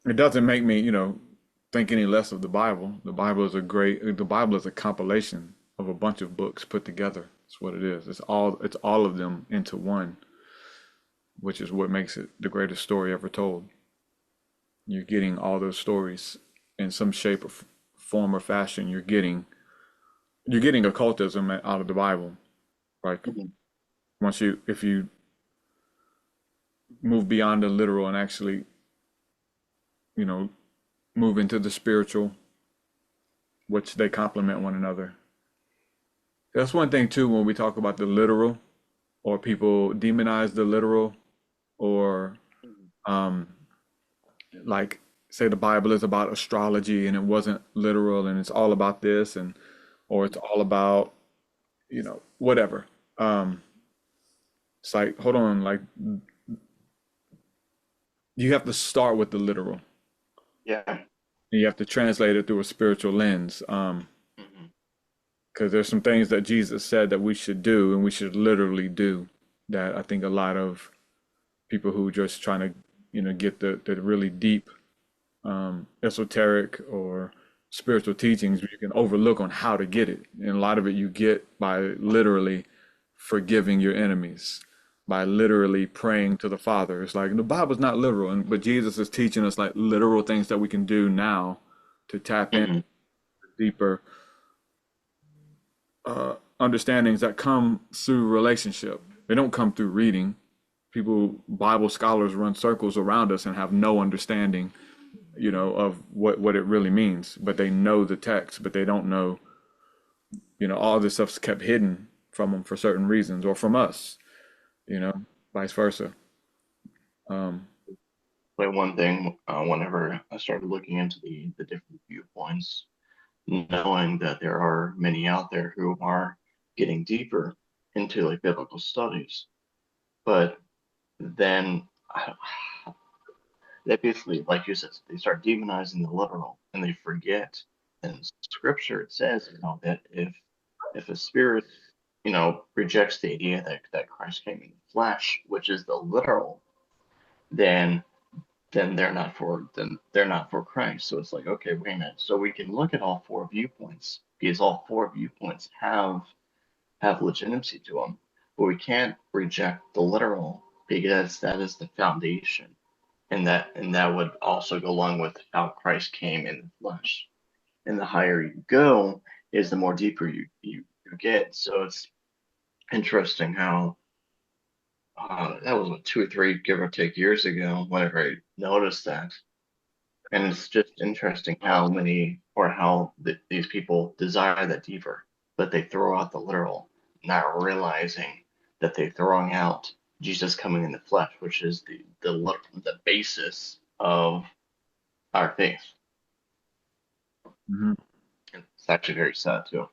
It doesn't make me, think any less of the Bible. The Bible is a compilation of a bunch of books put together. That's what it is. It's all of them into one, which is what makes it the greatest story ever told. You're getting all those stories in some shape or form or fashion. You're getting occultism out of the Bible. Like Mhm. if you move beyond the literal and actually, you know, move into the spiritual, which they complement one another. That's one thing too when we talk about the literal, or people demonize the literal, or Mhm. um, like say the Bible is about astrology and it wasn't literal and it's all about this, and or it's all about whatever. Um, it's like, hold on, like you have to start with the literal. Yeah. And you have to translate it through a spiritual lens. Hmm. Because there's some things that Jesus said that we should do and we should literally do, that I think a lot of people who just trying to, get the really deep, esoteric or spiritual teachings, you can overlook on how to get it. And a lot of it you get by literally forgiving your enemies, by literally praying to the Father. It's like the Bible's not literal, but Jesus is teaching us like literal things that we can do now to tap in Hmm. deeper understandings that come through relationship. They don't come through reading. Bible scholars run circles around us and have no understanding, of what it really means. But they know the text, but they don't know, all this stuff's kept hidden from them for certain reasons, or from us, you know, vice versa. Um, Like one thing, whenever I started looking into the different viewpoints, knowing that there are many out there who are getting deeper into like biblical studies, but then they basically, like you said, they start demonizing the literal and they forget. In scripture, it says, that if a spirit, rejects the idea that Christ came in the flesh, which is the literal, then they're not for Christ. So it's like, okay, wait a minute. So we can look at all four viewpoints because all four viewpoints have legitimacy to them, but we can't reject the literal because that is the foundation, and that would also go along with how Christ came in the flesh. And the higher you go, is the more deeper you get. So it's interesting how that was what, 2 or 3, give or take, years ago whenever I noticed that. And it's just interesting how many or how these people desire that deeper, but they throw out the literal, not realizing that they're throwing out Jesus coming in the flesh, which is the basis of our faith. mhm. And it's actually very sad too.